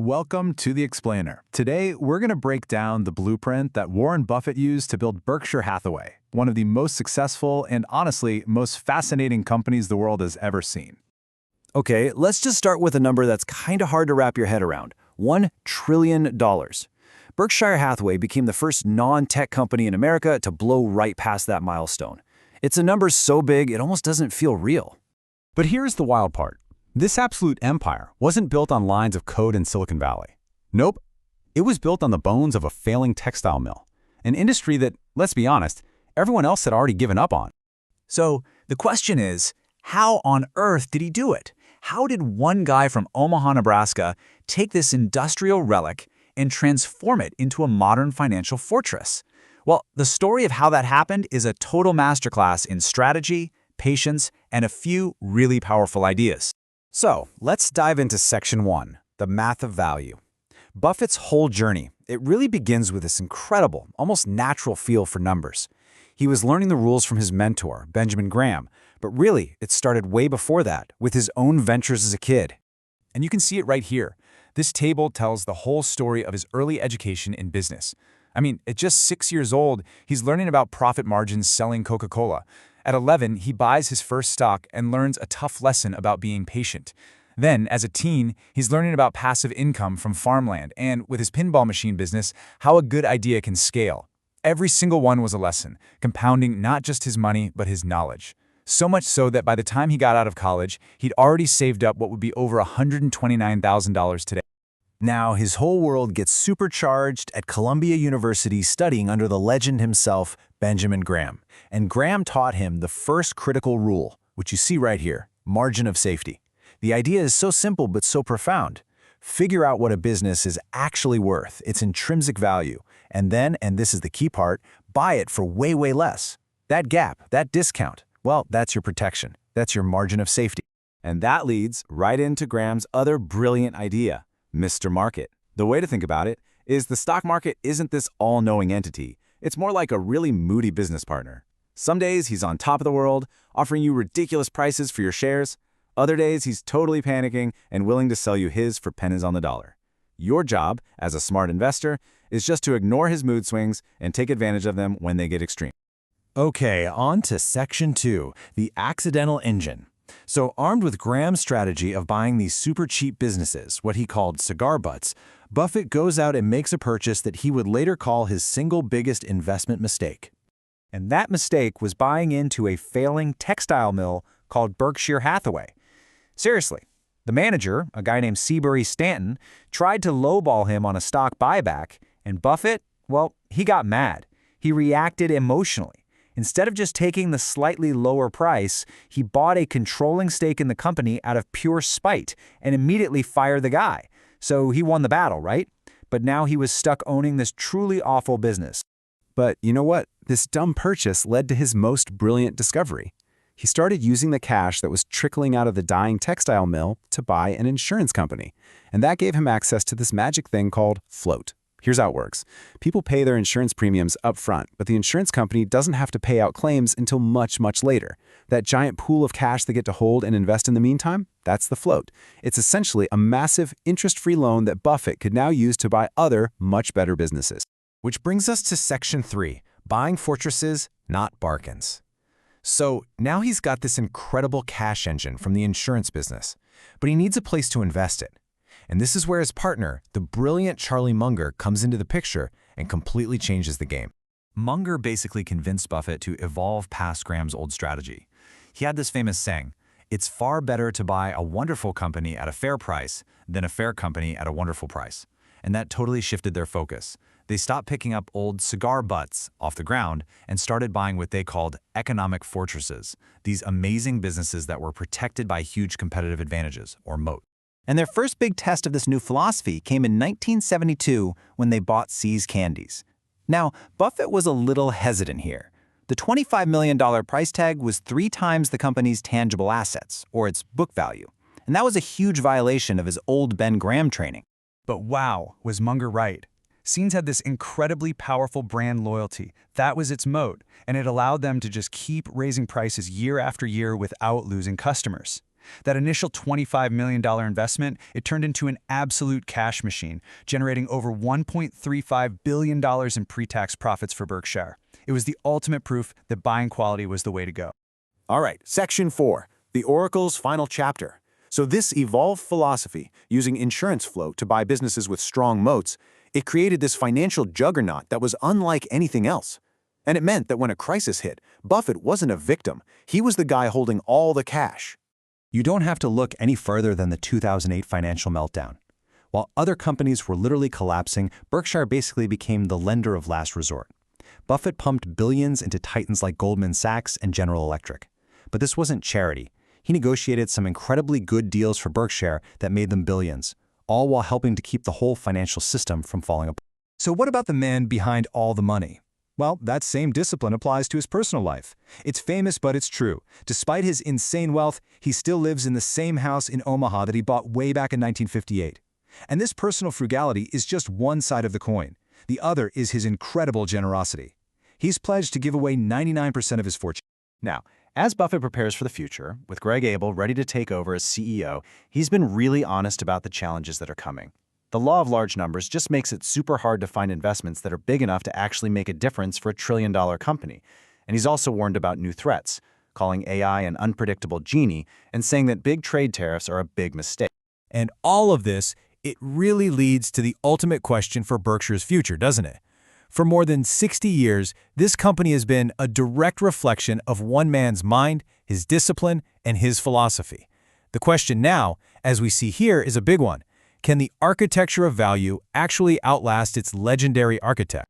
Welcome to The Explainer. Today, we're going to break down the blueprint that Warren Buffett used to build Berkshire Hathaway, one of the most successful and honestly most fascinating companies the world has ever seen. Okay, let's just start with a number that's kind of hard to wrap your head around. $1 trillion. Berkshire Hathaway became the first non-tech company in America to blow right past that milestone. It's a number so big, it almost doesn't feel real. But here's the wild part. This absolute empire wasn't built on lines of code in Silicon Valley. Nope. It was built on the bones of a failing textile mill, an industry that, let's be honest, everyone else had already given up on. So the question is, how on earth did he do it? How did one guy from Omaha, Nebraska take this industrial relic and transform it into a modern financial fortress? Well, the story of how that happened is a total masterclass in strategy, patience, and a few really powerful ideas. So, let's dive into Section 1, the math of value. Buffett's whole journey, it really begins with this incredible, almost natural feel for numbers. He was learning the rules from his mentor, Benjamin Graham, but really, it started way before that, with his own ventures as a kid. And you can see it right here. This table tells the whole story of his early education in business. I mean, at just 6 years old, he's learning about profit margins selling Coca-Cola. At 11, he buys his first stock and learns a tough lesson about being patient. Then, as a teen, he's learning about passive income from farmland and, with his pinball machine business, how a good idea can scale. Every single one was a lesson, compounding not just his money, but his knowledge. So much so that by the time he got out of college, he'd already saved up what would be over $129,000 today. Now, his whole world gets supercharged at Columbia University studying under the legend himself, Benjamin Graham. And Graham taught him the first critical rule, which you see right here, margin of safety. The idea is so simple but so profound. Figure out what a business is actually worth, its intrinsic value, and then, and this is the key part, buy it for way, way less. That gap, that discount, well, that's your protection. That's your margin of safety. And that leads right into Graham's other brilliant idea, Mr. Market. The way to think about it is the stock market isn't this all-knowing entity. It's more like a really moody business partner. Some days he's on top of the world, offering you ridiculous prices for your shares. Other days he's totally panicking and willing to sell you his for pennies on the dollar. Your job, as a smart investor, is just to ignore his mood swings and take advantage of them when they get extreme. Okay, on to Section 2, the accidental engine. So armed with Graham's strategy of buying these super cheap businesses, what he called cigar-butts, Buffett goes out and makes a purchase that he would later call his single biggest investment mistake. And that mistake was buying into a failing textile mill called Berkshire Hathaway. Seriously, the manager, a guy named Seabury Stanton, tried to lowball him on a stock buyback, and Buffett, well, he got mad. He reacted emotionally. Instead of just taking the slightly lower price, he bought a controlling stake in the company out of pure spite and immediately fired the guy. So he won the battle, right? But now he was stuck owning this truly awful business. But you know what? This dumb purchase led to his most brilliant discovery. He started using the cash that was trickling out of the dying textile mill to buy an insurance company. And that gave him access to this magic thing called float. Here's how it works. People pay their insurance premiums up front, but the insurance company doesn't have to pay out claims until much, much later. That giant pool of cash they get to hold and invest in the meantime, that's the float. It's essentially a massive interest-free loan that Buffett could now use to buy other, much better businesses. Which brings us to Section 3, buying fortresses, not bargains. So now he's got this incredible cash engine from the insurance business, but he needs a place to invest it. And this is where his partner, the brilliant Charlie Munger, comes into the picture and completely changes the game. Munger basically convinced Buffett to evolve past Graham's old strategy. He had this famous saying, "It's far better to buy a wonderful company at a fair price than a fair company at a wonderful price." And that totally shifted their focus. They stopped picking up old cigar butts off the ground and started buying what they called economic fortresses, these amazing businesses that were protected by huge competitive advantages, or moat. And their first big test of this new philosophy came in 1972 when they bought See's Candies. Now, Buffett was a little hesitant here. The $25 million price tag was 3 times the company's tangible assets, or its book value. And that was a huge violation of his old Ben Graham training. But wow, was Munger right. See's had this incredibly powerful brand loyalty. That was its moat, and it allowed them to just keep raising prices year after year without losing customers. That initial $25 million investment, it turned into an absolute cash machine, generating over $1.35 billion in pre-tax profits for Berkshire. It was the ultimate proof that buying quality was the way to go. All right, Section 4, the Oracle's final chapter. So this evolved philosophy, using insurance float to buy businesses with strong moats, it created this financial juggernaut that was unlike anything else. And it meant that when a crisis hit, Buffett wasn't a victim. He was the guy holding all the cash. You don't have to look any further than the 2008 financial meltdown. While other companies were literally collapsing, Berkshire basically became the lender of last resort. Buffett pumped billions into titans like Goldman Sachs and General Electric. But this wasn't charity. He negotiated some incredibly good deals for Berkshire that made them billions, all while helping to keep the whole financial system from falling apart. So what about the man behind all the money? Well, that same discipline applies to his personal life. It's famous, but it's true. Despite his insane wealth, he still lives in the same house in Omaha that he bought way back in 1958. And this personal frugality is just one side of the coin. The other is his incredible generosity. He's pledged to give away 99% of his fortune. Now, as Buffett prepares for the future, with Greg Abel ready to take over as CEO, he's been really honest about the challenges that are coming. The law of large numbers just makes it super hard to find investments that are big enough to actually make a difference for a trillion-dollar company. And he's also warned about new threats, calling AI an unpredictable genie and saying that big trade tariffs are a big mistake. And all of this, it really leads to the ultimate question for Berkshire's future, doesn't it? For more than 60 years, this company has been a direct reflection of one man's mind, his discipline, and his philosophy. The question now, as we see here, is a big one. Can the architecture of value actually outlast its legendary architect?